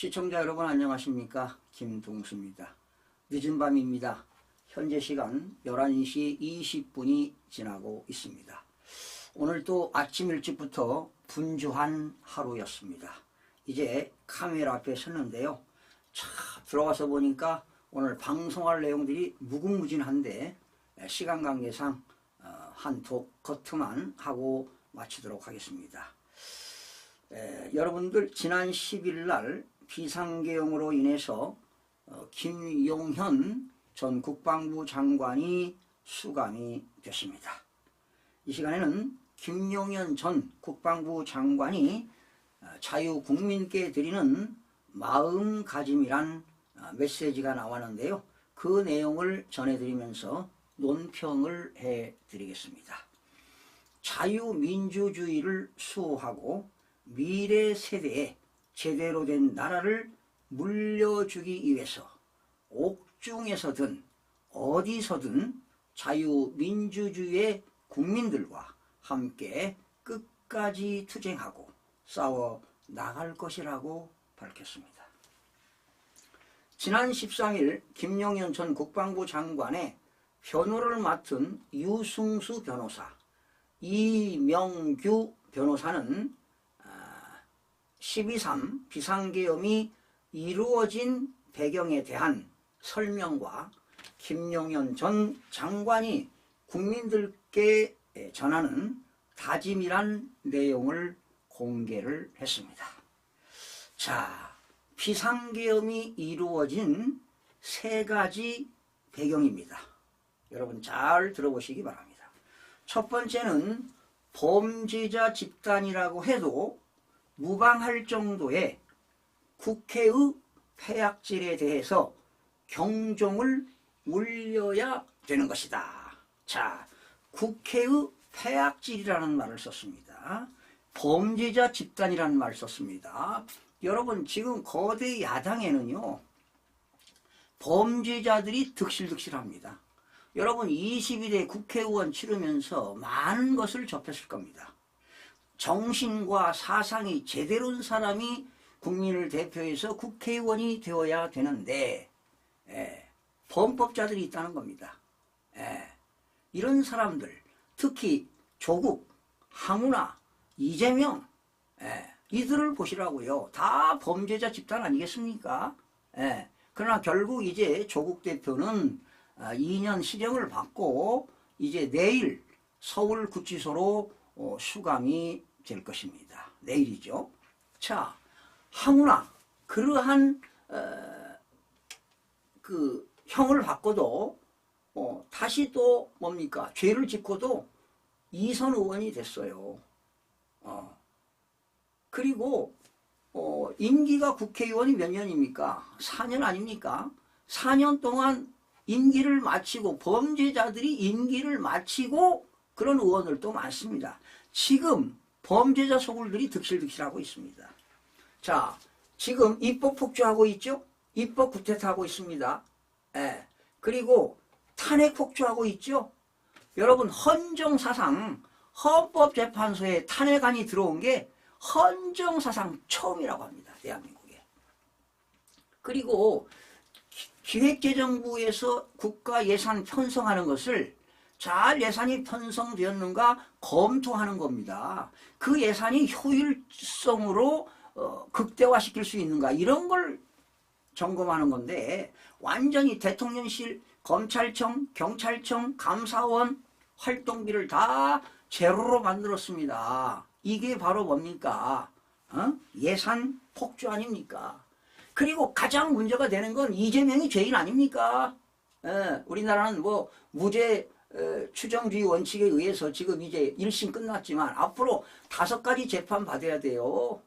시청자 여러분 안녕하십니까? 김동수입니다. 늦은 밤입니다. 현재 시간 11시 20분이 지나고 있습니다. 오늘도 아침 일찍부터 분주한 하루였습니다. 이제 카메라 앞에 섰는데요. 들어가서 보니까 오늘 방송할 내용들이 무궁무진한데 시간 관계상 한 커트만 하고 마치도록 하겠습니다. 여러분들 지난 10일 날 비상계엄으로 인해서 김용현 전 국방부 장관이 수감이 됐습니다. 이 시간에는 김용현 전 국방부 장관이 자유국민께 드리는 마음가짐이란 메시지가 나왔는데요. 그 내용을 전해드리면서 논평을 해드리겠습니다. 자유민주주의를 수호하고 미래 세대에 제대로 된 나라를 물려주기 위해서 옥중에서든 어디서든 자유민주주의의 국민들과 함께 끝까지 투쟁하고 싸워 나갈 것이라고 밝혔습니다. 지난 13일 김용현 전 국방부 장관의 변호를 맡은 유승수 변호사, 이명규 변호사는 12.3 비상계엄이 이루어진 배경에 대한 설명과 김용현 전 장관이 국민들께 전하는 다짐이란 내용을 공개를 했습니다. 자, 비상계엄이 이루어진 세 가지 배경입니다. 여러분 잘 들어보시기 바랍니다. 첫 번째는 범죄자 집단이라고 해도 무방할 정도의 국회의 폐악질에 대해서 경종을 울려야 되는 것이다. 자, 국회의 폐악질이라는 말을 썼습니다. 범죄자 집단이라는 말을 썼습니다. 여러분 지금 거대 야당에는요 범죄자들이 득실득실합니다. 여러분 22대 국회의원 치르면서 많은 것을 접했을 겁니다. 정신과 사상이 제대로 된 사람이 국민을 대표해서 국회의원이 되어야 되는데 범법자들이 있다는 겁니다. 이런 사람들, 특히 조국, 황운하, 이재명 이들을 보시라고요. 다 범죄자 집단 아니겠습니까? 그러나 결국 이제 조국 대표는 2년 실형을 받고 이제 내일 서울구치소로 수감이 될 것입니다. 내일이죠. 자, 황운하 그러한 그 형을 받고도 다시 또 뭡니까? 죄를 짓고도 2선 의원이 됐어요. 그리고 임기가 국회의원이 몇 년입니까? 4년 아닙니까? 4년 동안 임기를 마치고 범죄자들이 임기를 마치고 그런 의원들도 많습니다. 지금 범죄자 소굴들이 득실득실하고 있습니다. 자, 지금 입법 폭주하고 있죠? 입법 구태타하고 있습니다. 그리고 탄핵 폭주하고 있죠? 여러분 헌정사상 헌법재판소에 탄핵안이 들어온 게 헌정사상 처음이라고 합니다. 대한민국에. 그리고 기획재정부에서 국가 예산 편성하는 것을 잘 예산이 편성되었는가 검토하는 겁니다. 그 예산이 효율성으로 극대화시킬 수 있는가 이런 걸 점검하는 건데 완전히 대통령실, 검찰청, 경찰청, 감사원 활동비를 다 제로로 만들었습니다. 이게 바로 뭡니까? 예산 폭주 아닙니까? 그리고 가장 문제가 되는 건 이재명이 죄인 아닙니까? 우리나라는 뭐 무죄 추정주의 원칙에 의해서 지금 이제 1심 끝났지만 앞으로 5가지 재판 받아야 돼요.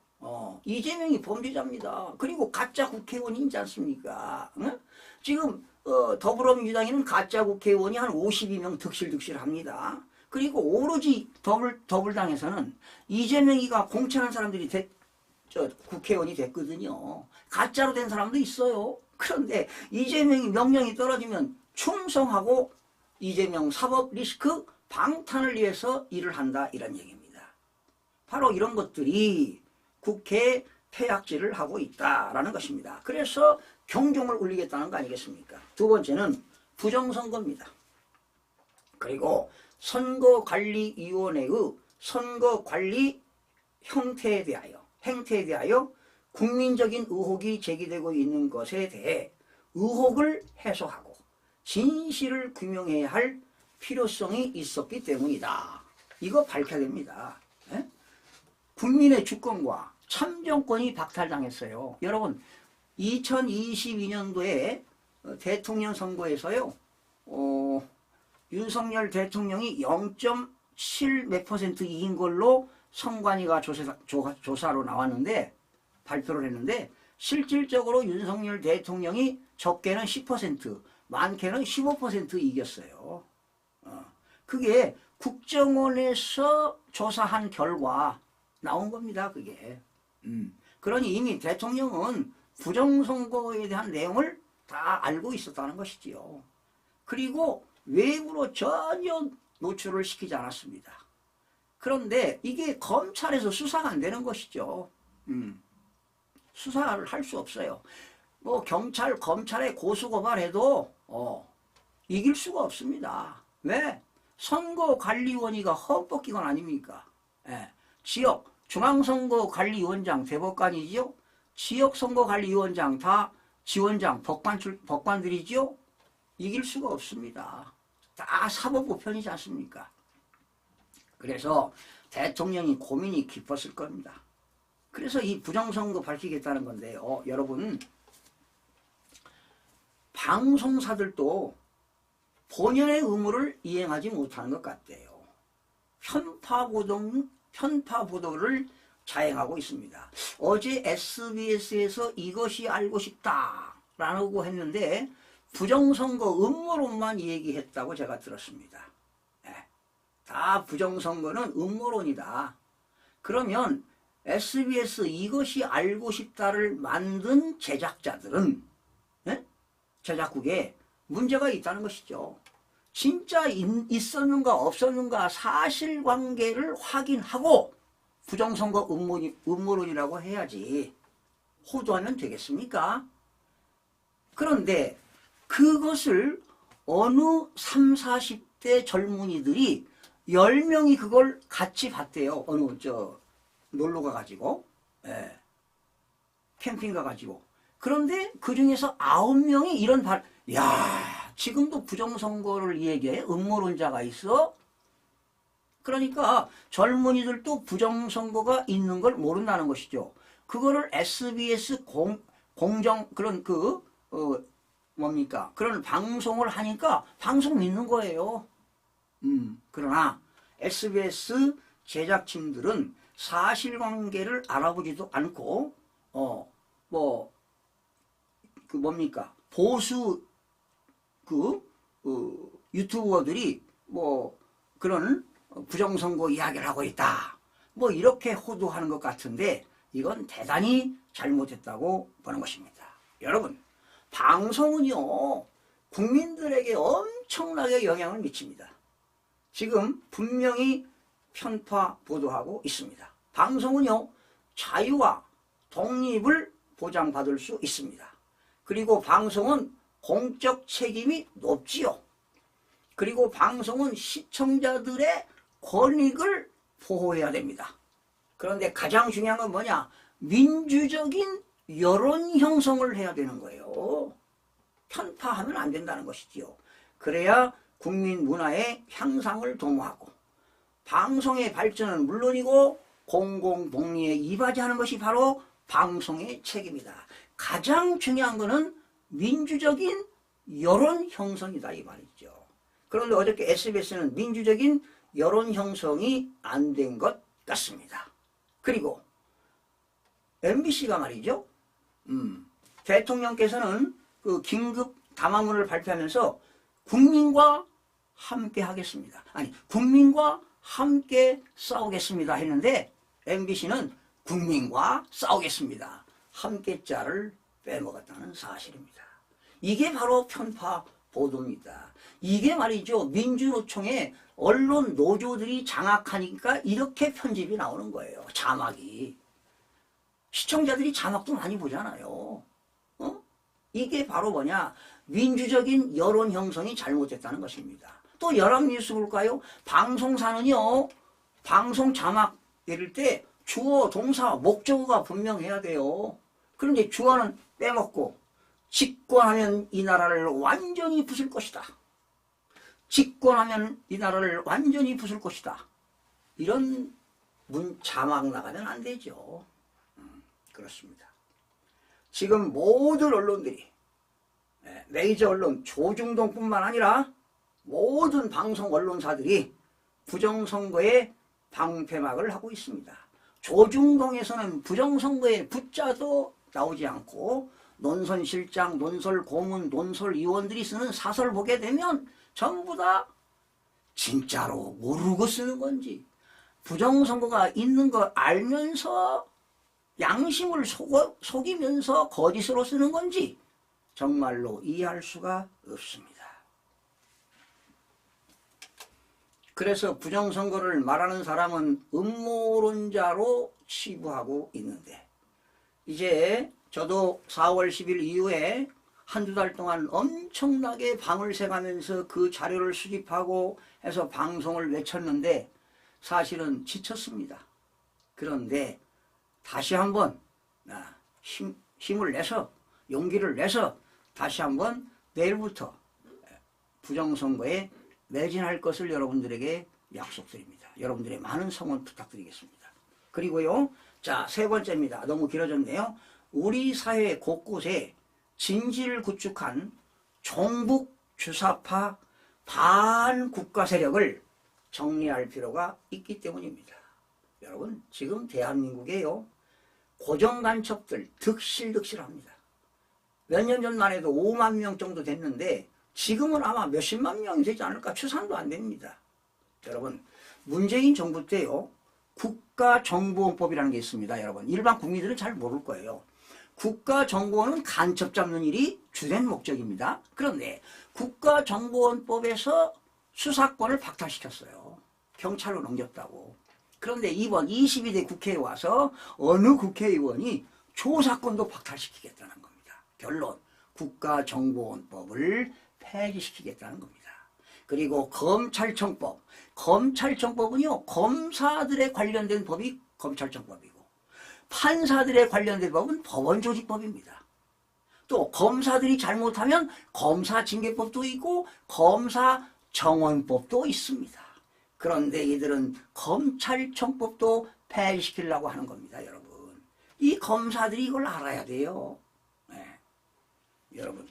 이재명이 범죄자입니다. 그리고 가짜 국회의원이지 않습니까? 지금 더불어민주당에는 가짜 국회의원이 한 52명 득실득실합니다. 그리고 오로지 더불당에서는 이재명이가 공천한 사람들이 국회의원이 됐거든요. 가짜로 된 사람도 있어요. 그런데 이재명이 명령이 떨어지면 충성하고 이재명 사법 리스크 방탄을 위해서 일을 한다 이런 얘기입니다. 바로 이런 것들이 국회 폐악질을 하고 있다라는 것입니다. 그래서 경종을 울리겠다는 거 아니겠습니까? 두 번째는 부정선거입니다. 그리고 선거관리위원회의 선거관리 행태에 대하여 국민적인 의혹이 제기되고 있는 것에 대해 의혹을 해소하고 진실을 규명해야 할 필요성이 있었기 때문이다. 이거 밝혀야 됩니다. 예? 국민의 주권과 참정권이 박탈당했어요. 여러분 2022년도에 대통령 선거에서요. 윤석열 대통령이 0.7 몇 % 이긴 걸로 선관위가 조사로 나왔는데 발표를 했는데 실질적으로 윤석열 대통령이 적게는 10% 많게는 15% 이겼어요. 그게 국정원에서 조사한 결과 나온 겁니다. 그게. 그러니 이미 대통령은 부정선거에 대한 내용을 다 알고 있었다는 것이지요. 그리고 외부로 전혀 노출을 시키지 않았습니다. 그런데 이게 검찰에서 수사가 안 되는 것이죠. 수사를 할 수 없어요. 뭐 경찰, 검찰에 고소고발해도 이길 수가 없습니다. 왜? 선거관리위원회가 헌법기관 아닙니까? 예. 지역 중앙선거관리위원장 대법관이지요. 지역선거관리위원장 다 지원장 법관들이지요. 이길 수가 없습니다. 다 사법부 편이지 않습니까? 그래서 대통령이 고민이 깊었을 겁니다. 그래서 이 부정선거 밝히겠다는 건데요. 여러분 방송사들도 본연의 의무를 이행하지 못하는 것 같아요. 편파 보도를 자행하고 있습니다. 어제 SBS에서 이것이 알고 싶다라고 했는데 부정선거 음모론만 얘기했다고 제가 들었습니다. 네. 다 부정선거는 음모론이다. 그러면 SBS 이것이 알고 싶다를 만든 제작자들은 제작국에 문제가 있다는 것이죠. 진짜 있었는가 없었는가 사실관계를 확인하고 부정선거 음모론이라고 해야지 호도하면 되겠습니까? 그런데 그것을 어느 30, 40대 젊은이들이 10명이 그걸 같이 봤대요. 놀러 가가지고 캠핑 가가지고. 그런데 그 중에서 9명이 이런 지금도 부정선거를 얘기해? 음모론자가 있어? 그러니까 젊은이들도 부정선거가 있는 걸 모른다는 것이죠. 그거를 SBS 그런 방송을 하니까 방송 믿는 거예요. 그러나 SBS 제작진들은 사실관계를 알아보지도 않고 보수 유튜버들이 그런 부정선거 이야기를 하고 있다. 이렇게 호도하는 것 같은데 이건 대단히 잘못했다고 보는 것입니다. 여러분, 방송은요, 국민들에게 엄청나게 영향을 미칩니다. 지금 분명히 편파 보도하고 있습니다. 방송은요, 자유와 독립을 보장받을 수 있습니다. 그리고 방송은 공적 책임이 높지요. 그리고 방송은 시청자들의 권익을 보호해야 됩니다. 그런데 가장 중요한 건 뭐냐? 민주적인 여론 형성을 해야 되는 거예요. 편파하면 안 된다는 것이지요. 그래야 국민 문화의 향상을 도모하고 방송의 발전은 물론이고 공공복리에 이바지하는 것이 바로 방송의 책임이다. 가장 중요한 것은 민주적인 여론 형성이다 이 말이죠. 그런데 어저께 SBS는 민주적인 여론 형성이 안 된 것 같습니다. 그리고 MBC가 말이죠. 대통령께서는 그 긴급 담화문을 발표하면서 국민과 함께 하겠습니다. 국민과 함께 싸우겠습니다 했는데 MBC는 국민과 싸우겠습니다. 함께자를 빼먹었다는 사실입니다. 이게 바로 편파 보도입니다. 이게 말이죠. 민주노총의 언론 노조들이 장악하니까 이렇게 편집이 나오는 거예요. 자막이. 시청자들이 자막도 많이 보잖아요. 이게 바로 뭐냐? 민주적인 여론 형성이 잘못됐다는 것입니다. 또 연합뉴스 볼까요? 방송사는요, 방송 자막 이럴 때 주어, 동사, 목적어가 분명해야 돼요. 그런데 주어는 빼먹고 집권하면 이 나라를 완전히 부술 것이다. 집권하면 이 나라를 완전히 부술 것이다. 이런 자막 나가면 안 되죠. 그렇습니다. 지금 모든 언론들이, 메이저 언론 조중동뿐만 아니라 모든 방송 언론사들이 부정선거에 방패막을 하고 있습니다. 조중동에서는 부정선거에 붙자도 나오지 않고 논설실장, 논설고문, 논설위원들이 쓰는 사설 보게 되면 전부 다 진짜로 모르고 쓰는 건지 부정선거가 있는 걸 알면서 양심을 속이면서 거짓으로 쓰는 건지 정말로 이해할 수가 없습니다. 그래서 부정선거를 말하는 사람은 음모론자로 치부하고 있는데, 이제 저도 4월 10일 이후에 한두 달 동안 엄청나게 밤을 새가면서 그 자료를 수집하고 해서 방송을 외쳤는데 사실은 지쳤습니다. 그런데 다시 한번 힘을 내서, 용기를 내서 다시 한번 내일부터 부정선거에 매진할 것을 여러분들에게 약속드립니다. 여러분들의 많은 성원 부탁드리겠습니다. 그리고요, 자, 세 번째입니다. 너무 길어졌네요. 우리 사회 곳곳에 진지를 구축한 종북 주사파 반국가 세력을 정리할 필요가 있기 때문입니다. 여러분, 지금 대한민국에요, 고정간첩들 득실득실합니다. 몇 년 전만 해도 5만 명 정도 됐는데 지금은 아마 몇십만 명이 되지 않을까, 추산도 안 됩니다. 여러분, 문재인 정부 때요, 국가정보원법이라는 게 있습니다. 여러분, 일반 국민들은 잘 모를 거예요. 국가정보원은 간첩 잡는 일이 주된 목적입니다. 그런데 국가정보원법에서 수사권을 박탈시켰어요. 경찰로 넘겼다고. 그런데 이번 22대 국회에 와서 어느 국회의원이 조사권도 박탈시키겠다는 겁니다. 결론, 국가정보원법을 폐지시키겠다는 겁니다. 그리고 검찰청법, 검찰청법은요, 검사들에 관련된 법이 검찰청법이고 판사들에 관련된 법은 법원조직법입니다. 또 검사들이 잘못하면 검사징계법도 있고 검사정원법도 있습니다. 그런데 이들은 검찰청법도 폐지시키려고 하는 겁니다. 여러분, 이 검사들이 이걸 알아야 돼요. 네. 여러분,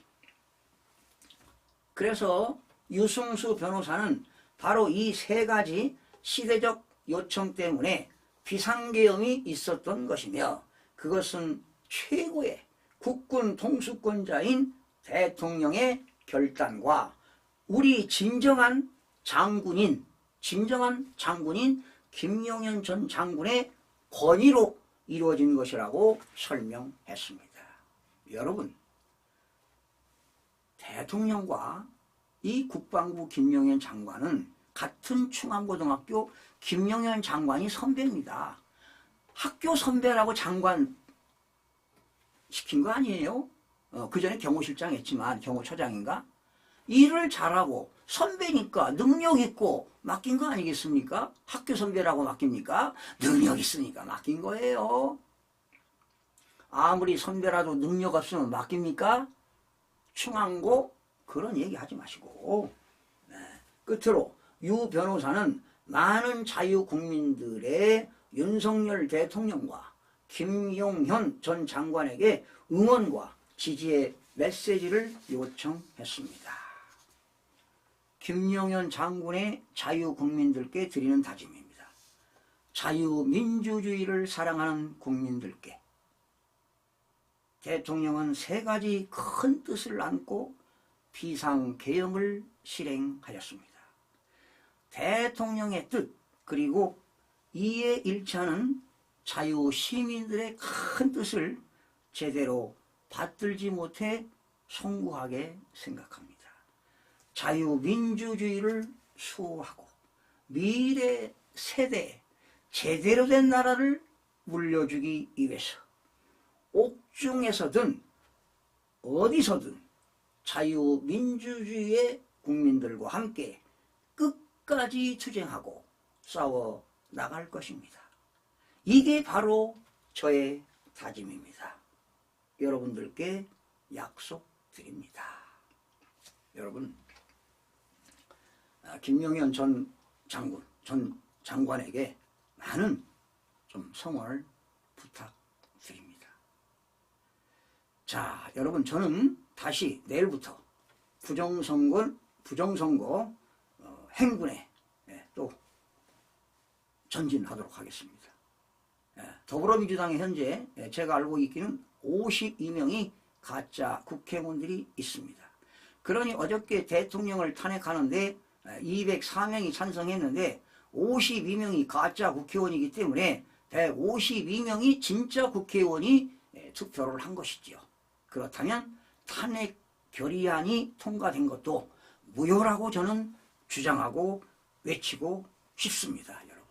그래서 유승수 변호사는 바로 이 세 가지 시대적 요청 때문에 비상계엄이 있었던 것이며, 그것은 최고의 국군 통수권자인 대통령의 결단과 우리 진정한 장군인 김용현 전 장군의 권위로 이루어진 것이라고 설명했습니다. 여러분, 대통령과 이 국방부 김용현 장관은 같은 충암고등학교 김용현 장관이 선배입니다. 학교 선배라고 장관 시킨 거 아니에요? 그 전에 경호실장 했지만, 경호처장인가? 일을 잘하고 선배니까 능력 있고 맡긴 거 아니겠습니까? 학교 선배라고 맡깁니까? 능력 있으니까 맡긴 거예요. 아무리 선배라도 능력 없으면 맡깁니까? 충암고 그런 얘기 하지 마시고. 네. 끝으로 유 변호사는 많은 자유국민들의 윤석열 대통령과 김용현 전 장관에게 응원과 지지의 메시지를 요청했습니다. 김용현 장군의 자유국민들께 드리는 다짐입니다. 자유민주주의를 사랑하는 국민들께 대통령은 세 가지 큰 뜻을 안고 비상계엄을 실행하였습니다. 대통령의 뜻, 그리고 이에 일치하는 자유시민들의 큰 뜻을 제대로 받들지 못해 송구하게 생각합니다. 자유민주주의를 수호하고 미래 세대에 제대로 된 나라를 물려주기 위해서 옥중에서든 어디서든 자유민주주의의 국민들과 함께 끝까지 투쟁하고 싸워 나갈 것입니다. 이게 바로 저의 다짐입니다. 여러분들께 약속드립니다. 여러분, 김용현 전 장관에게 많은 좀 성원을 부탁드립니다. 자, 여러분, 저는 다시 내일부터 부정선거 행군에 또 전진하도록 하겠습니다. 더불어민주당에 현재 제가 알고 있기는 52명이 가짜 국회의원들이 있습니다. 그러니 어저께 대통령을 탄핵하는데 204명이 찬성했는데 52명이 가짜 국회의원이기 때문에 152명이 진짜 국회의원이 투표를 한 것이죠. 그렇다면 탄핵 결의안이 통과된 것도 무효라고 저는 주장하고 외치고 싶습니다. 여러분.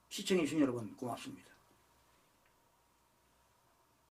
시청해주신 여러분 고맙습니다.